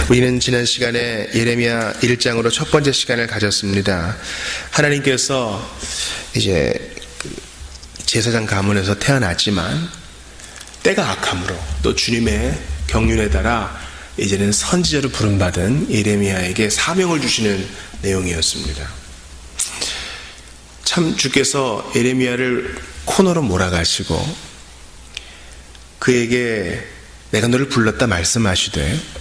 우리는 지난 시간에 예레미야 1장으로 첫 번째 시간을 가졌습니다. 하나님께서 이제 제사장 가문에서 태어났지만 때가 악함으로 또 주님의 경륜에 따라 이제는 선지자로 부름받은 예레미야에게 사명을 주시는 내용이었습니다. 참 주께서 예레미야를 코너로 몰아가시고 그에게 내가 너를 불렀다 말씀하시되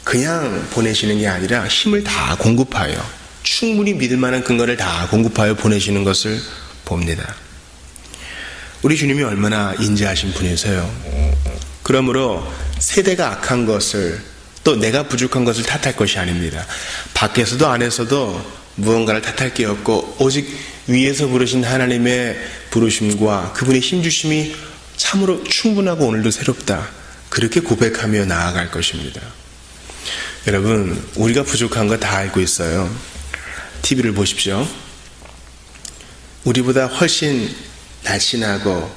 그냥 보내시는 게 아니라 힘을 다 공급하여 충분히 믿을 만한 근거를 다 공급하여 보내시는 것을 봅니다. 우리 주님이 얼마나 인자하신 분이세요. 그러므로 세대가 악한 것을 또 내가 부족한 것을 탓할 것이 아닙니다. 밖에서도 안에서도 무언가를 탓할 게 없고 오직 위에서 부르신 하나님의 부르심과 그분의 힘주심이 참으로 충분하고 오늘도 새롭다, 그렇게 고백하며 나아갈 것입니다. 여러분, 우리가 부족한 거 다 알고 있어요. TV를 보십시오. 우리보다 훨씬 날씬하고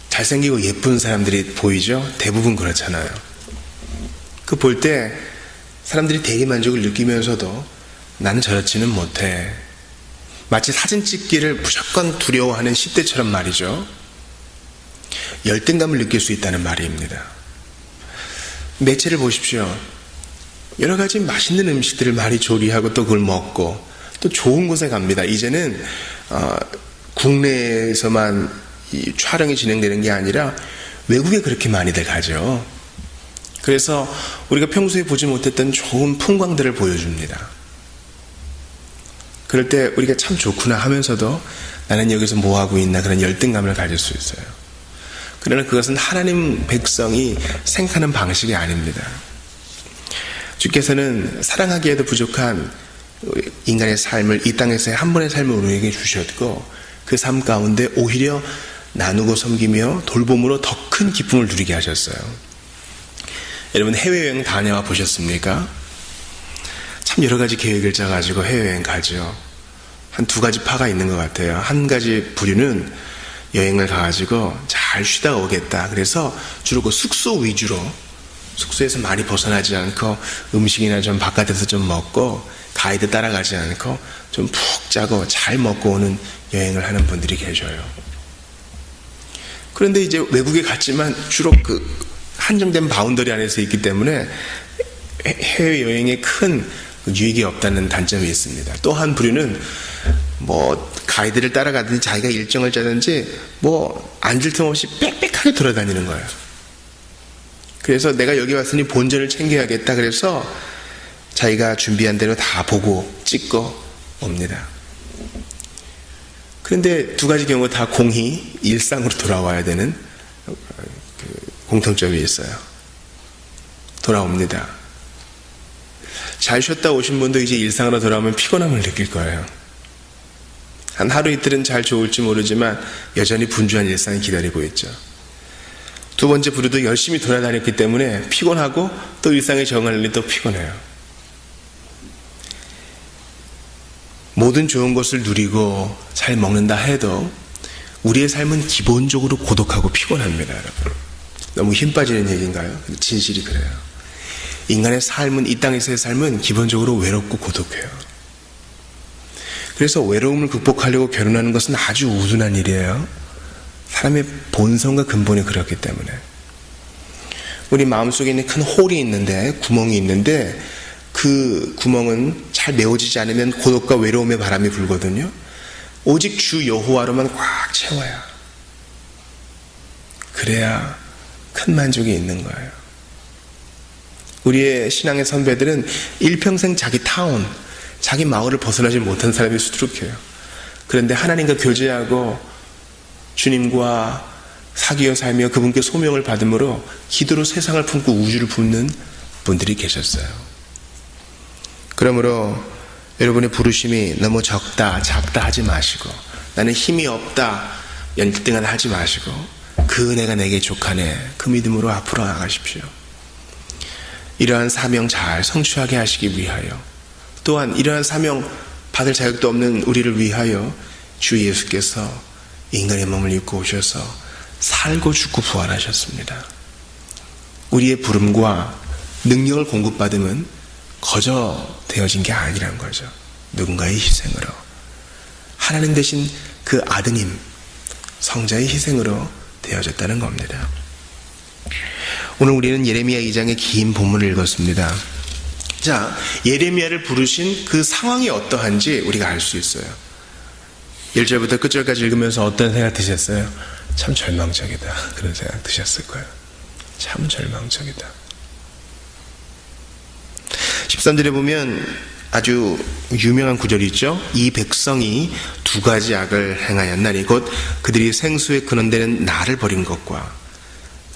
잘생기고 예쁜 사람들이 보이죠? 대부분 그렇잖아요. 그 볼 때 사람들이 대리만족을 느끼면서도 나는 저렇지는 못해, 마치 사진 찍기를 무조건 두려워하는 10대처럼 말이죠. 열등감을 느낄 수 있다는 말입니다. 매체를 보십시오. 여러 가지 맛있는 음식들을 많이 조리하고 또 그걸 먹고 또 좋은 곳에 갑니다. 이제는 국내에서만 이 촬영이 진행되는 게 아니라 외국에 그렇게 많이들 가죠. 그래서 우리가 평소에 보지 못했던 좋은 풍광들을 보여줍니다. 그럴 때 우리가 참 좋구나 하면서도 나는 여기서 뭐하고 있나, 그런 열등감을 가질 수 있어요. 그러나 그것은 하나님 백성이 생각하는 방식이 아닙니다. 주께서는 사랑하기에도 부족한 인간의 삶을 이 땅에서의 한 번의 삶을 우리에게 주셨고 그 삶 가운데 오히려 나누고 섬기며 돌봄으로 더 큰 기쁨을 누리게 하셨어요. 여러분, 해외여행 다녀와 보셨습니까? 참 여러 가지 계획을 짜가지고 해외여행 가죠. 한 두 가지 파가 있는 것 같아요. 한 가지 부류는 여행을 가가지고 잘 쉬다가 오겠다. 그래서 주로 그 숙소 위주로, 숙소에서 많이 벗어나지 않고 음식이나 좀 바깥에서 좀 먹고 가이드 따라가지 않고 좀 푹 자고 잘 먹고 오는 여행을 하는 분들이 계셔요. 그런데 이제 외국에 갔지만 주로 그 한정된 바운더리 안에서 있기 때문에 해외여행에 큰 유익이 없다는 단점이 있습니다. 또 한 부류는 뭐 가이드를 따라가든지 자기가 일정을 짜든지 뭐 앉을 틈 없이 빽빽하게 돌아다니는 거예요. 그래서 내가 여기 왔으니 본전을 챙겨야겠다, 그래서 자기가 준비한 대로 다 보고 찍고 옵니다. 그런데 두 가지 경우 다 공히 일상으로 돌아와야 되는 공통점이 있어요. 돌아옵니다. 잘 쉬었다 오신 분도 이제 일상으로 돌아오면 피곤함을 느낄 거예요. 한 하루 이틀은 잘 좋을지 모르지만 여전히 분주한 일상이 기다리고 있죠. 두 번째 부류도 열심히 돌아다녔기 때문에 피곤하고 또 일상에 적응하려니 또 피곤해요. 모든 좋은 것을 누리고 잘 먹는다 해도 우리의 삶은 기본적으로 고독하고 피곤합니다, 여러분. 너무 힘 빠지는 얘기인가요? 진실이 그래요. 인간의 삶은, 이 땅에서의 삶은 기본적으로 외롭고 고독해요. 그래서 외로움을 극복하려고 결혼하는 것은 아주 우둔한 일이에요. 사람의 본성과 근본이 그렇기 때문에. 우리 마음속에 있는 큰 홀이 있는데, 구멍이 있는데 그 구멍은 잘 메워지지 않으면 고독과 외로움의 바람이 불거든요. 오직 주 여호와로만 꽉 채워야, 그래야 큰 만족이 있는 거예요. 우리의 신앙의 선배들은 일평생 자기 타운, 자기 마을을 벗어나지 못한 사람이 수두룩해요. 그런데 하나님과 교제하고 주님과 사귀어 살며 그분께 소명을 받음으로 기도로 세상을 품고 우주를 품는 분들이 계셨어요. 그러므로 여러분의 부르심이 너무 적다, 작다 하지 마시고, 나는 힘이 없다, 열등한 하지 마시고, 그 은혜가 내게 족하네, 그 믿음으로 앞으로 나가십시오. 이러한 사명 잘 성취하게 하시기 위하여, 또한 이러한 사명 받을 자격도 없는 우리를 위하여 주 예수께서 인간의 몸을 입고 오셔서 살고 죽고 부활하셨습니다. 우리의 부름과 능력을 공급받으면 거저 되어진 게 아니란 거죠. 누군가의 희생으로, 하나님 대신 그 아드님 성자의 희생으로 되어졌다는 겁니다. 오늘 우리는 예레미야 2장의 긴 본문을 읽었습니다. 자, 예레미야를 부르신 그 상황이 어떠한지 우리가 알 수 있어요. 1절부터 끝절까지 읽으면서 어떤 생각 드셨어요? 참 절망적이다, 그런 생각 드셨을 거예요. 참 절망적이다. 13절에 보면 아주 유명한 구절이 있죠. 이 백성이 두 가지 악을 행하였나니 곧 그들이 생수의 근원되는 나를 버린 것과,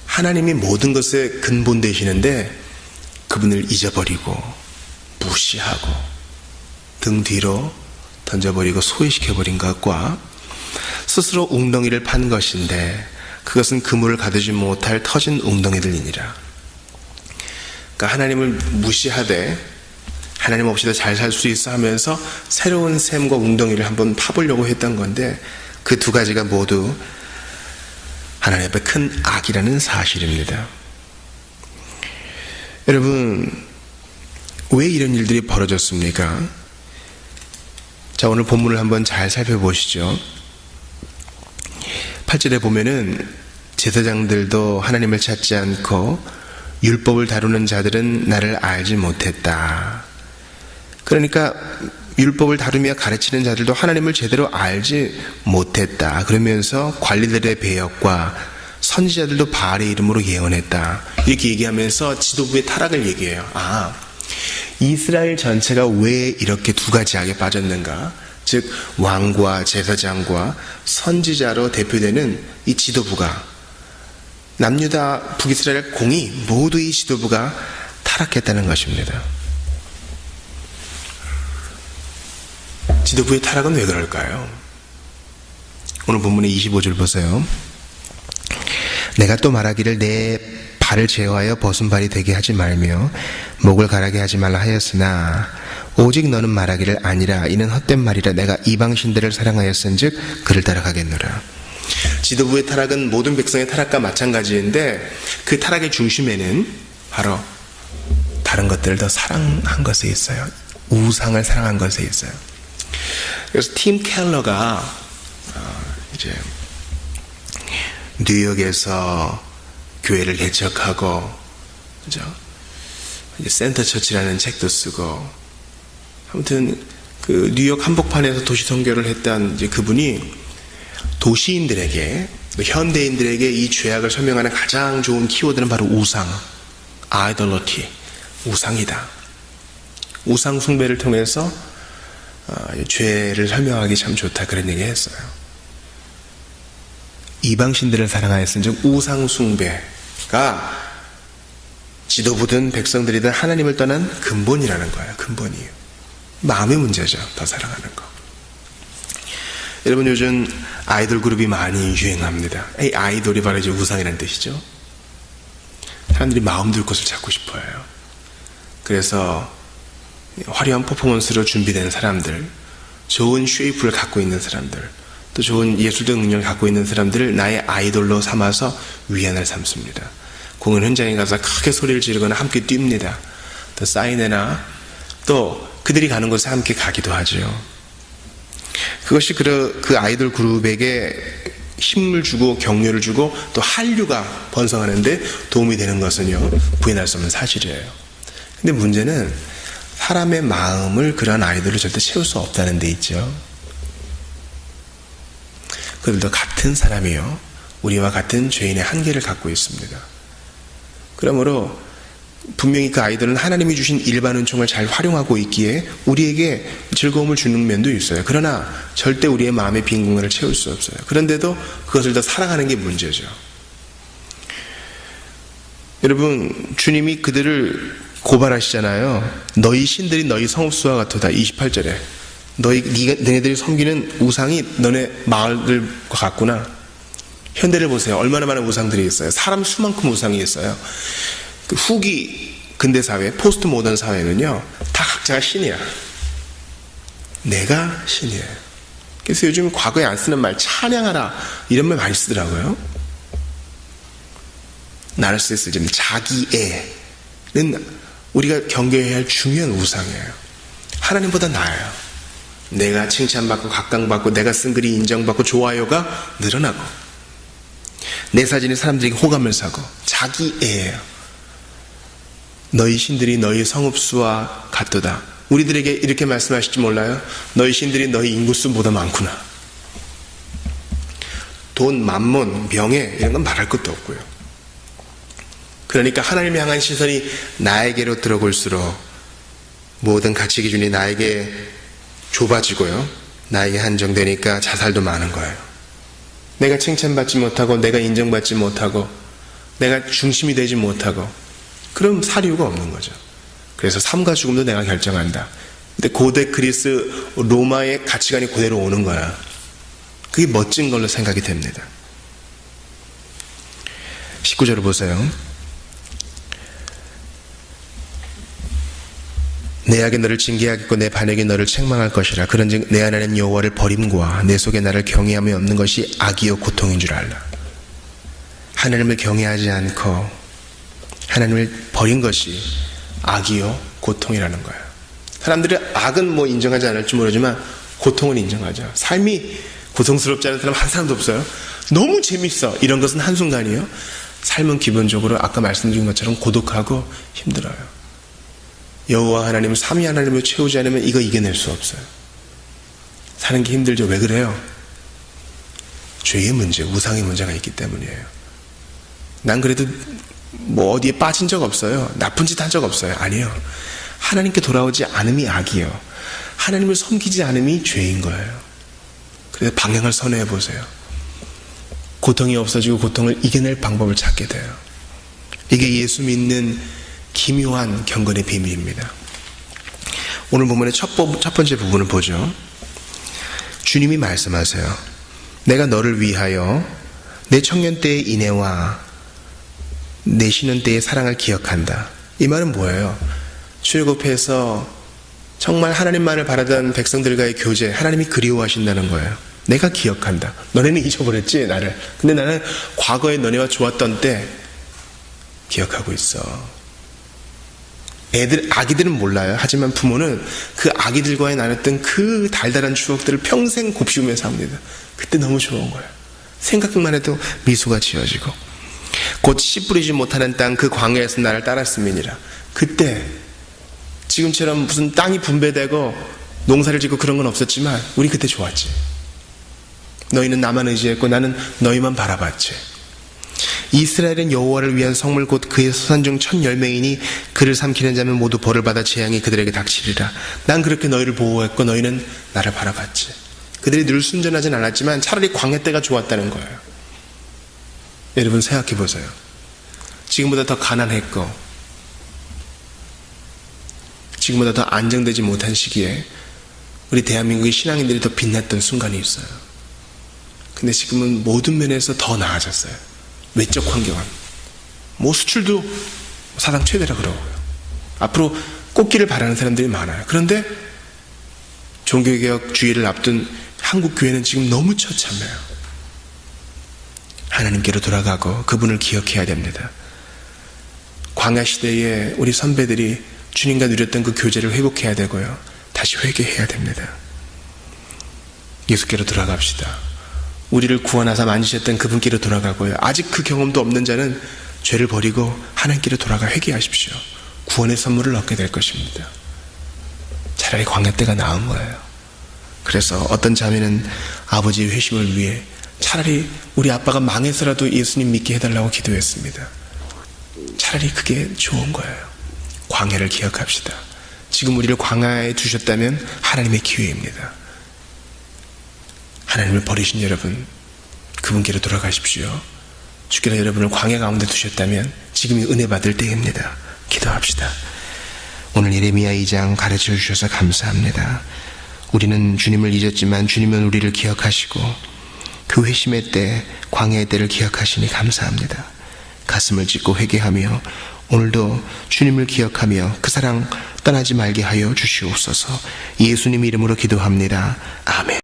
하나님이 모든 것의 근본 되시는데 그분을 잊어버리고 무시하고 등 뒤로 던져버리고 소외시켜버린 것과, 스스로 웅덩이를 판 것인데 그것은 그물을 가두지 못할 터진 웅덩이들이니라. 그러니까 하나님을 무시하되 하나님 없이도 잘 살 수 있어 하면서 새로운 샘과 웅덩이를 한번 파보려고 했던 건데, 그 두 가지가 모두 하나님 앞에 큰 악이라는 사실입니다. 여러분, 왜 이런 일들이 벌어졌습니까? 자, 오늘 본문을 한번 잘 살펴보시죠. 8절에 보면은 제사장들도 하나님을 찾지 않고 율법을 다루는 자들은 나를 알지 못했다. 그러니까 율법을 다루며 가르치는 자들도 하나님을 제대로 알지 못했다. 그러면서 관리들의 배역과 선지자들도 바알의 이름으로 예언했다. 이렇게 얘기하면서 지도부의 타락을 얘기해요. 아, 이스라엘 전체가 왜 이렇게 두 가지 악에 빠졌는가? 즉 왕과 제사장과 선지자로 대표되는 이 지도부가, 남유다 북이스라엘 공이 모두 이 지도부가 타락했다는 것입니다. 지도부의 타락은 왜 그럴까요? 오늘 본문의 25절 보세요. 내가 또 말하기를 내 발을 제어하여 벗은 발이 되게 하지 말며 목을 가라게 하지 말라 하였으나 오직 너는 말하기를 아니라 이는 헛된 말이라 내가 이방신들을 사랑하였은즉 그를 따라가겠노라. 지도부의 타락은 모든 백성의 타락과 마찬가지인데, 그 타락의 중심에는 바로 다른 것들을 더 사랑한 것에 있어요. 우상을 사랑한 것에 있어요. 그래서 팀 켈러가 이제 뉴욕에서 교회를 개척하고, 그죠? 이제 센터 처치라는 책도 쓰고, 아무튼 그 뉴욕 한복판에서 도시 선교를 했던 이제 그분이 도시인들에게, 현대인들에게 이 죄악을 설명하는 가장 좋은 키워드는 바로 우상, 아이돌러티, 우상이다. 우상 숭배를 통해서 죄를 설명하기 참 좋다, 그런 얘기 했어요. 이방신들을 사랑하였은즉 우상 숭배가 지도부든 백성들이든 하나님을 떠난 근본이라는 거예요. 근본이에요. 마음의 문제죠. 더 사랑하는 거. 여러분, 요즘 아이돌 그룹이 많이 유행합니다. 이 아이돌이 바로 이제 우상이라는 뜻이죠. 사람들이 마음 둘 곳을 찾고 싶어요. 그래서 화려한 퍼포먼스로 준비된 사람들, 좋은 쉐이프를 갖고 있는 사람들, 또 좋은 예술적 능력을 갖고 있는 사람들을 나의 아이돌로 삼아서 위안을 삼습니다. 공연 현장에 가서 크게 소리를 지르거나 함께 뜁니다. 또 사인회나 또 그들이 가는 곳에 함께 가기도 하죠. 그것이 그 아이돌 그룹에게 힘을 주고 격려를 주고 또 한류가 번성하는데 도움이 되는 것은요, 부인할 수 없는 사실이에요. 근데 문제는 사람의 마음을 그런 아이돌을 절대 채울 수 없다는 데 있죠. 그들도 같은 사람이요, 우리와 같은 죄인의 한계를 갖고 있습니다. 그러므로 분명히 그 아이들은 하나님이 주신 일반 은총을 잘 활용하고 있기에 우리에게 즐거움을 주는 면도 있어요. 그러나 절대 우리의 마음의 빈 공간을 채울 수 없어요. 그런데도 그것을 더 사랑하는 게 문제죠. 여러분, 주님이 그들을 고발하시잖아요. 너희 신들이 너희 성읍수와 같도다. 28절에 너희들이 섬기는 우상이 너네 마을들과 같구나. 현대를 보세요. 얼마나 많은 우상들이 있어요. 사람 수만큼 우상이 있어요. 그 후기 근대사회, 포스트 모던 사회는요, 다 각자가 신이야. 내가 신이에요. 그래서 요즘 과거에 안 쓰는 말, 찬양하라, 이런 말 많이 쓰더라고요. 나르시시즘, 자기애는 우리가 경계해야 할 중요한 우상이에요. 하나님보다 나아요. 내가 칭찬받고 각광받고 내가 쓴 글이 인정받고 좋아요가 늘어나고 내 사진이 사람들에게 호감을 사고 자기 애예요. 너희 신들이 너희 성읍수와 같도다. 우리들에게 이렇게 말씀하실지 몰라요? 너희 신들이 너희 인구수보다 많구나. 돈, 만몬, 명예 이런 건 말할 것도 없고요. 그러니까 하나님을 향한 시선이 나에게로 들어올수록 모든 가치 기준이 나에게 좁아지고요. 나에게 한정되니까 자살도 많은 거예요. 내가 칭찬받지 못하고 내가 인정받지 못하고 내가 중심이 되지 못하고 그럼 사료가 없는 거죠. 그래서 삶과 죽음도 내가 결정한다. 근데 고대 그리스 로마의 가치관이 그대로 오는 거야. 그게 멋진 걸로 생각이 됩니다. 19절을 보세요. 내 악이 너를 징계하겠고 내 반역이 너를 책망할 것이라. 그런즉 내 안에는 여호와를 버림과 내 속에 나를 경외함이 없는 것이 악이요 고통인 줄 알라. 하나님을 경외하지 않고 하나님을 버린 것이 악이요 고통이라는 거예요. 사람들이 악은 뭐 인정하지 않을지 모르지만 고통은 인정하죠. 삶이 고통스럽지 않은 사람 한 사람도 없어요. 너무 재밌어 이런 것은 한순간이에요. 삶은 기본적으로 아까 말씀드린 것처럼 고독하고 힘들어요. 여호와 하나님을 삼위 하나님을 채우지 않으면 이거 이겨낼 수 없어요. 사는 게 힘들죠. 왜 그래요? 죄의 문제, 우상의 문제가 있기 때문이에요. 난 그래도 뭐 어디에 빠진 적 없어요. 나쁜 짓 한 적 없어요. 아니요. 하나님께 돌아오지 않음이 악이요. 하나님을 섬기지 않음이 죄인 거예요. 그래서 방향을 선회해 보세요. 고통이 없어지고 고통을 이겨낼 방법을 찾게 돼요. 이게 예수 믿는 기묘한 경건의 비밀입니다. 오늘 본문의 첫 번째 부분을 보죠. 주님이 말씀하세요. 내가 너를 위하여 내 청년 때의 인애와 내 신혼 때의 사랑을 기억한다. 이 말은 뭐예요? 출애굽해서 정말 하나님만을 바라던 백성들과의 교제, 하나님이 그리워하신다는 거예요. 내가 기억한다. 너네는 잊어버렸지 나를. 근데 나는 과거에 너네와 좋았던 때 기억하고 있어. 아기들은 몰라요. 하지만 부모는 그 아기들과의 나눴던 그 달달한 추억들을 평생 곱씹으면서 합니다. 그때 너무 좋은 거예요. 생각만 해도 미소가 지어지고 곧 씨 뿌리지 못하는 땅 그 광야에서 나를 따랐음이니라. 그때 지금처럼 무슨 땅이 분배되고 농사를 짓고 그런 건 없었지만 우리 그때 좋았지. 너희는 나만 의지했고 나는 너희만 바라봤지. 이스라엘은 여호와를 위한 성물 곧 그의 소산 중 첫 열매이니 그를 삼키는 자면 모두 벌을 받아 재앙이 그들에게 닥치리라. 난 그렇게 너희를 보호했고 너희는 나를 바라봤지. 그들이 늘 순전하진 않았지만 차라리 광야 때가 좋았다는 거예요. 여러분 생각해 보세요. 지금보다 더 가난했고 지금보다 더 안정되지 못한 시기에 우리 대한민국의 신앙인들이 더 빛났던 순간이 있어요. 근데 지금은 모든 면에서 더 나아졌어요. 외적 환경은 뭐 수출도 사상 최대라 그러고요. 앞으로 꽃길을 바라는 사람들이 많아요. 그런데 종교개혁 주의를 앞둔 한국 교회는 지금 너무 처참해요. 하나님께로 돌아가고 그분을 기억해야 됩니다. 광야 시대에 우리 선배들이 주님과 누렸던 그 교제를 회복해야 되고요. 다시 회개해야 됩니다. 예수께로 돌아갑시다. 우리를 구원하사 만지셨던 그분께로 돌아가고요. 아직 그 경험도 없는 자는 죄를 버리고 하나님께로 돌아가 회개하십시오. 구원의 선물을 얻게 될 것입니다. 차라리 광야 때가 나은 거예요. 그래서 어떤 자매는 아버지의 회심을 위해 차라리 우리 아빠가 망해서라도 예수님 믿게 해달라고 기도했습니다. 차라리 그게 좋은 거예요. 광야를 기억합시다. 지금 우리를 광야에 두셨다면 하나님의 기회입니다. 하나님을 버리신 여러분, 그분께로 돌아가십시오. 주께서 여러분을 광야 가운데 두셨다면 지금이 은혜 받을 때입니다. 기도합시다. 오늘 예레미야 2장 가르쳐 주셔서 감사합니다. 우리는 주님을 잊었지만 주님은 우리를 기억하시고 그 회심의 때, 광야의 때를 기억하시니 감사합니다. 가슴을 찢고 회개하며 오늘도 주님을 기억하며 그 사랑 떠나지 말게 하여 주시옵소서. 예수님 이름으로 기도합니다. 아멘.